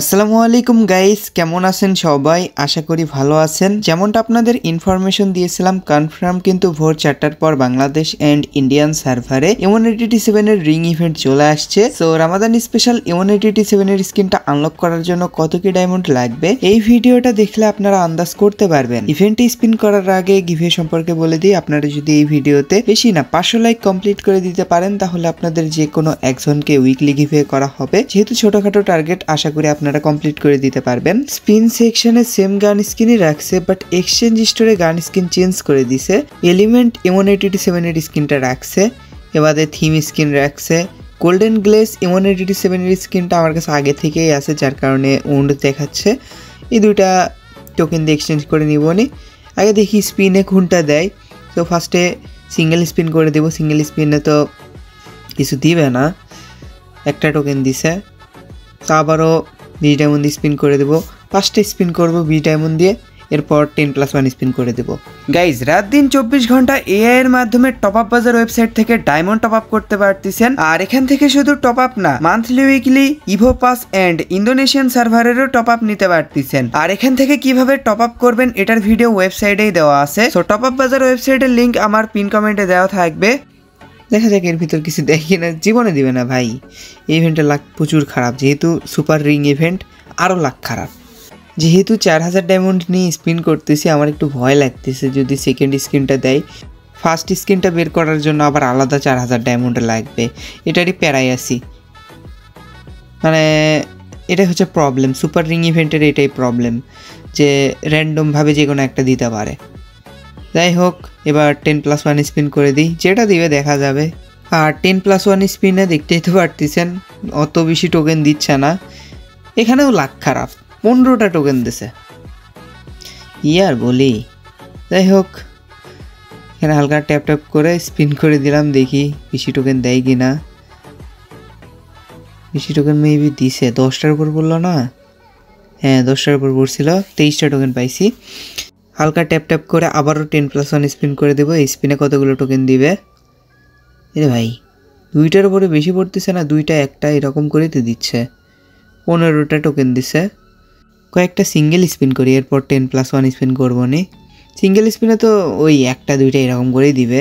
আসসালামু আলাইকুম গাইস, কেমন আছেন সবাই? আশা করি ভালো আছেন। যেমনটা আপনাদের ইনফরমেশন দিয়েছিলাম, কনফার্ম কিন্তু ভোর 4টার পর বাংলাদেশ এন্ড ইন্ডিয়ান সার্ভারে M187 এর রিং ইভেন্ট চলে আসছে। সো রামাদান স্পেশাল M187 এর স্কিনটা আনলক করার জন্য কত কি ডায়মন্ড লাগবে এই ভিডিওটা দেখলে আপনারা আন্দাজ করতে পারবেন। ইভেন্টে স্পিন করার আগে গিভে সম্পর্কে বলে দিই, আপনারা যদি এই ভিডিওতে বেশি না 500 লাইক কমপ্লিট করে দিতে পারেন তাহলে আপনাদের যে কোনো একজনকে উইকলি গিভে করা হবে। যেহেতু ছোটখাটো টার্গেট, আশা করি আপনারা কমপ্লিট করে দিতে পারবেন। স্পিন সেকশনে সেম গান স্কিনই রাখছে, বাট এক্সচেঞ্জ স্টোরে গান স্কিন চেঞ্জ করে দিছে। এলিমেন্ট M187 এর স্কিনটা রাখছে, এবারে থিম স্কিন রাখছে। গোল্ডেন গ্লেস M187 এর স্কিনটা আমার কাছে আগে থেকেই আছে, যার কারণে উন্ড দেখাচ্ছে। এই দুইটা টোকেন দিয়ে এক্সচেঞ্জ করে নিবনি। আগে দেখি স্পিনে কোনটা দেয়। তো ফার্স্টে সিঙ্গেল স্পিন করে দেবো। সিঙ্গেল স্পিনে তো কিছু দিবে না, একটা টোকেন দিছে। তো আবারও 20 ডায়মন্ড দিয়ে স্পিন করে দেবো। ফার্স্টে স্পিন করবো 20 ডায়মন্ড দিয়ে, এরপর 10+1 স্পিন করে দেবো। গাইজ, রাত দিন 24 ঘন্টা এআই এর মাধ্যমে টপ আপ বাজার ওয়েবসাইট থেকে ডায়মন্ড টপ আপ করতে পারতেছেন। আর এখান থেকে শুধু টপ আপ না, monthly, weekly, Evo pass and Indonesian সার্ভারেরও টপ আপ নিতে পারতেছেন। আর এখান থেকে কিভাবে টপ আপ করবেন এটার ভিডিও ওয়েবসাইটেই দেওয়া আছে। সো টপ আপ বাজার ওয়েবসাইটের লিঙ্ক আমার পিন কমেন্টে দেওয়া থাকবে। দেখা যাক এর ভিতর কিছু দেখি না, জীবনে দিবে না ভাই। এই ইভেন্টের লাক প্রচুর খারাপ, যেহেতু সুপার রিং ইভেন্ট আরও লাক খারাপ। যেহেতু 4000 ডায়মন্ড নিয়ে স্পিন করতেছি, আমার একটু ভয় লাগতেছে যদি সেকেন্ড স্ক্রিনটা দেয়। ফার্স্ট স্ক্রিনটা বের করার জন্য আবার আলাদা 4000 ডায়মন্ড লাগবে, এটারই প্যারাই আছি। মানে এটা হচ্ছে প্রবলেম, সুপার রিং ইভেন্টের এটাই প্রবলেম যে র্যান্ডমভাবে যে কোনো একটা দিতে পারে। যাই হোক, এবার 10+1 স্পিন করে দিই, যেটা দিবে দেখা যাবে। আর 10+1 স্পিনে দেখতেই তো পারতেছেন অত বেশি টোকেন দিচ্ছে না। এখানেও লাক খারাপ, 15টা টোকেন দিছে, ইয়ার বলি। যাই হোক, এখানে হালকা ট্যাপ ট্যাপ করে স্পিন করে দিলাম, দেখি বেশি টোকেন দেয় কি না। বেশি টোকেন মেবি দিছে, 10টার উপর পড়লো না? হ্যাঁ, 10টার উপর পড়ছিল, 23টা টোকেন পাইছি। হালকা ট্যাপ ট্যাপ করে আবারও 10+1 স্পিন করে দেবো। এই স্পিনে কতগুলো টোকেন দিবে? এরে ভাই, 2টার উপরে বেশি পড়তেছে না, 2টা একটা এরকম করেই তো দিচ্ছে। 15টা টোকেন দিছে। কয়েকটা সিঙ্গেল স্পিন করি, এরপর 10+1 স্পিন করবো নি। সিঙ্গেল স্পিনে তো ওই একটা দুইটা এরকম করেই দিবে,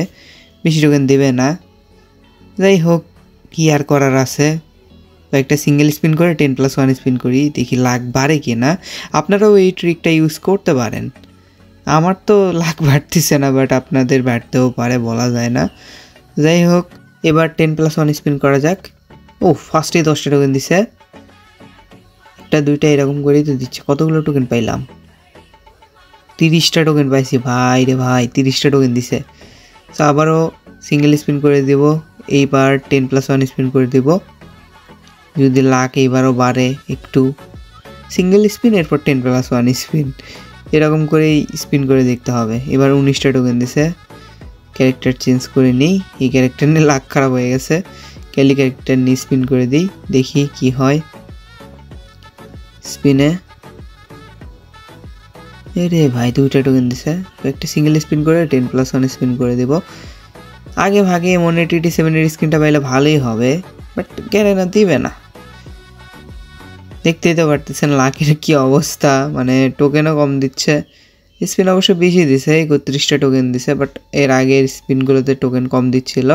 বেশি টোকেন দেবে না। যাই হোক, কি আর করার আছে, কয়েকটা সিঙ্গেল স্পিন করে 10+1 স্পিন করি, দেখি লাখ বাড়ে কি না। আপনারাও এই ট্রিকটা ইউজ করতে পারেন। আমার তো লাখ বাড়তেছে না, বাট আপনাদের বাড়তেও পারে, বলা যায় না। যাই হোক, এবার 10+1 স্পিন করা যাক। ও, ফার্স্টেই 10টা টোকেন দিছে, একটা দুইটা এরকম করেই তো দিচ্ছে। কতগুলো টোকেন পাইলাম? 30টা টোকেন পাইছি ভাই রে ভাই, 30টা টোকেন দিছে। তো আবারও সিঙ্গেল স্পিন করে দেব, এইবার 10+1 স্পিন করে দেব। যদি লাখ এইবারও বাড়ে একটু, সিঙ্গেল স্পিন, এরপর 10+1 স্পিন, এরকম করেই স্পিন করে দেখতে হবে। এবার 19টা টোকেন দিছে। ক্যারেক্টার চেঞ্জ করে নিই, এই ক্যারেক্টার নিয়ে লাখ খারাপ হয়ে গেছে। ক্যালি ক্যারেক্টার নিয়ে স্পিন করে দিই, দেখি কি হয়। স্পিনে রে ভাই 2টা টোকেন দিছে। একটা সিঙ্গেল স্পিন করে 10+1 স্পিন করে দেব। আগে ভাগে M187 এর স্ক্রিনটা পাইলে ভালোই হবে, বাট গ্যারেনা দিবে না। দেখতেই তো পারতেছেন লাখের কি অবস্থা, মানে টোকেনও কম দিচ্ছে। স্পিন অবশ্য বেশি দিছে, 31টা টোকেন দিছে, বাট এর আগের স্পিনগুলোতে টোকেন কম দিচ্ছিল।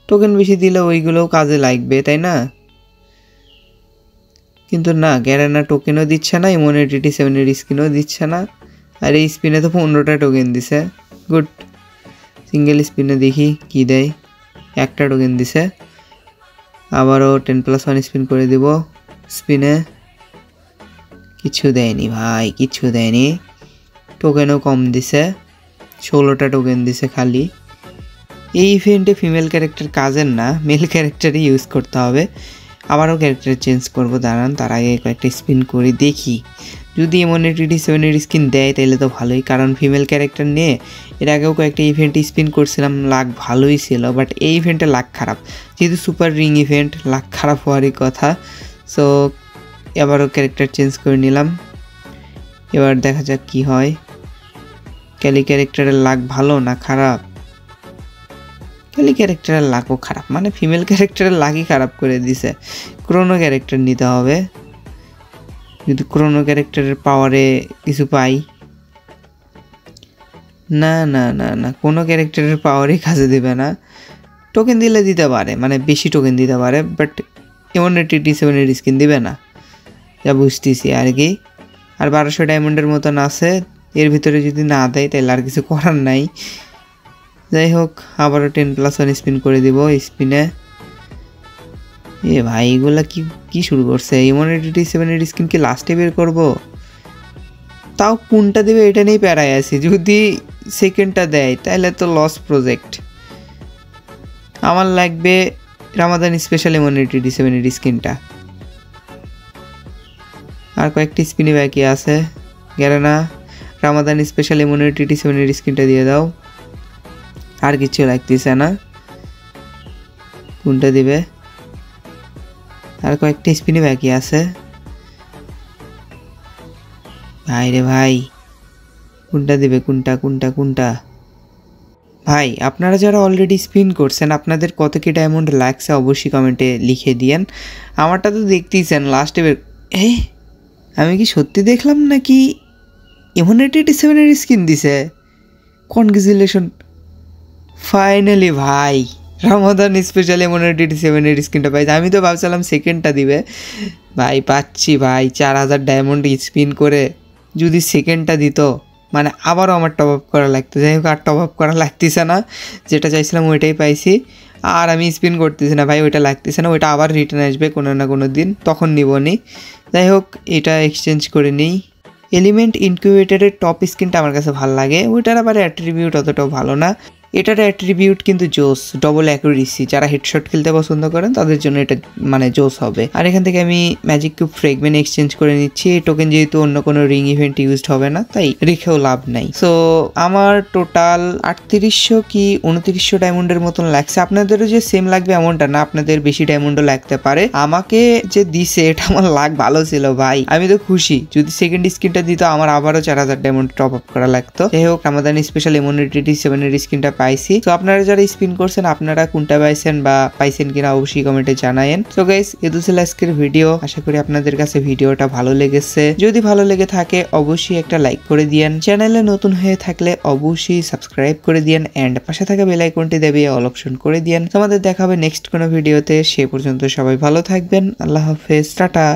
টোকেন বেশি দিলে ওইগুলোও কাজে লাগবে, তাই না? কিন্তু না, গ্যারেনা টোকেনও দিচ্ছে না, M187 এর স্কিনও দিচ্ছে না। আর এই স্পিনে তো 15টা টোকেন দিছে, গুড। সিঙ্গেল স্পিনে দেখি কি দেয়। একটা টোকেন দিছে, আবারও 10+1 স্পিন করে দিব। স্পিনে কিছু দেয়নি ভাই, কিছু দেয়নি। টোকেনও কম দিছে, 16টা টোকেন দিছে খালি। এই ইভেন্টে ফিমেল ক্যারেক্টার কাজের না, মেল ক্যারেক্টারই ইউজ করতে হবে। আবারও ক্যারেক্টার চেঞ্জ করবো, দাঁড়ান, তার আগে কয়েকটা স্পিন করে দেখি। যদি M187 এর স্কিন দেয় তাহলে তো ভালোই, কারণ ফিমেল ক্যারেক্টার নিয়ে এর আগেও কয়েকটা ইভেন্টে স্পিন করছিলাম, লাক ভালোই ছিল। বাট এই ইভেন্টে লাক খারাপ, যেহেতু সুপার রিং ইভেন্ট, লাক খারাপ হওয়ারই কথা। সো আবারও ক্যারেক্টার চেঞ্জ করে নিলাম, এবার দেখা যাক কি হয়। ক্যালি ক্যারেক্টারের লাক ভালো না খারাপ? ক্যালি ক্যারেক্টারের লাকও খারাপ, মানে ফিমেল ক্যারেক্টারের লাকই খারাপ করে দিছে। ক্রোনো ক্যারেক্টার নিতে হবে। যদি ক্রোনো ক্যারেক্টারের পাওয়ারে কিছু পাই। না না না না, কোনো ক্যারেক্টারের পাওয়ারই কাজে দেবে না। টোকেন দিলে দিতে পারে, মানে বেশি টোকেন দিতে পারে, বাট ইমিউনিটি 7 স্কিন দিবে না, যা বুঝতেছি আর কি। আর 1200 ডায়মন্ডের মতন আছে, এর ভিতরে যদি না দেয় তাহলে আর কিছু করার নাই। যাই হোক, আবারও 10+1 স্পিন করে দিব স্পিনে। এ ভাই, এগুলা কি শুরু করছে? ইমিউনিটি 7 স্কিন কি লাস্টে বের করবো? তাও কোনটা দেবে এটা নিয়ে প্যারায় আছি। যদি সেকেন্ডটা দেয় তাহলে তো লস প্রজেক্ট। আমার লাগবে রামাদান স্পেশাল ইমিউনিটি 7 স্কিনটা। আর কয়েকটি স্পিনে বাকি আছে, গেলে না। রামাদান স্পেশাল ইমিউনিটি 7 স্কিনটা দিয়ে দাও। আর কিছু লাগতেছে না। কোনটা দিবে? আর কয়েকটি স্পিনে বাকি আছে। ভাই রে ভাই, কোনটা দিবে? কোনটা? ভাই, আপনারা যারা অলরেডি স্পিন করছেন, আপনাদের কত কি ডায়মন্ড লাগছে অবশ্যই কমেন্টে লিখে দিয়েন। আমারটা তো দেখতেইছেন লাস্টে বের। আমি কি সত্যি দেখলাম নাকি ইমিউনিটি 7 স্কিন দিছে? কনগ্রেচুলেশন, ফাইনালি ভাই রামাদান স্পেশাল ইমিউনিটি 7 স্কিনটা পাইছে। আমি তো ভাবছিলাম সেকেন্ডটা দিবে। ভাই পাচ্ছি ভাই, 4000 ডায়মন্ড স্পিন করে যদি সেকেন্ডটা দিত, মানে আবারও আমার টপ আপ করা লাগতো। যাই হোক, আর টপ আপ করা লাগতেছে না, যেটা চাইছিলাম ওইটাই পাইছি। আর আমি স্পিন করতেছি না ভাই, ওইটা লাগতেছে না, ওইটা আবার রিটার্ন আসবে কোনো না কোনো দিন, তখন নিবনি। যাই হোক, এটা এক্সচেঞ্জ করে নিই। এলিমেন্ট ইনকিউবেটরের টপ স্কিনটা আমার কাছে ভালো লাগে, ওইটার আবার অ্যাট্রিবিউট অতটাও ভালো না। এটার অ্যাট্রিবিউট কিন্তু জোস, ডবল অ্যাকুরেসি। যারা হেডশট খেলতে পছন্দ করেন তাদের জন্য এটা মানে জোস হবে। আর এখান থেকে আমি ম্যাজিক কিউব ফ্রেগমেন্ট এক্সচেঞ্জ করে নিচ্ছি। এই টোকেন যেহেতু অন্য কোনো রিং ইভেন্ট ইউজড হবে না, তাই রেখেও লাভ নাই। সো আমার টোটাল 3800 কি 2900 ডায়মন্ডের মতন লাগছে। আপনাদেরও যে সেম লাগবে এমনটা না, আপনাদের বেশি ডায়মন্ডও লাগতে পারে। আমাকে যে দিছে এটা আমার লাক ভালো ছিল ভাই, আমি তো খুশি। যদি সেকেন্ড স্কিনটা দিত, আমার আবারও 4000 ডায়মন্ড টপ আপ করা লাগতো। যাই হোক, রামাদান স্পেশাল ইমিউনিটি 7 স্কিনটা পাইছি। তো আপনারা যারা স্পিন করছেন, আপনারা কোনটা পাইছেন বা পাইছেন কিনা অবশ্যই কমেন্টে জানায়েন। সো গাইস, এই ছিল আজকের ভিডিও। আশা করি আপনাদের কাছে ভিডিওটা ভালো লেগেছে। যদি ভালো লেগে থাকে অবশ্যই একটা লাইক করে দিয়েন। চ্যানেলে নতুন হয়ে থাকলে অবশ্যই সাবস্ক্রাইব করে দিয়েন এন্ড পাশে থাকা বেল আইকনটি দেবিয়ে অল অপশন করে দিয়েন। তোমাদের দেখা হবে নেক্সট কোনো ভিডিওতে। সে পর্যন্ত সবাই ভালো থাকবেন। আল্লাহ হাফেজ, টাটা।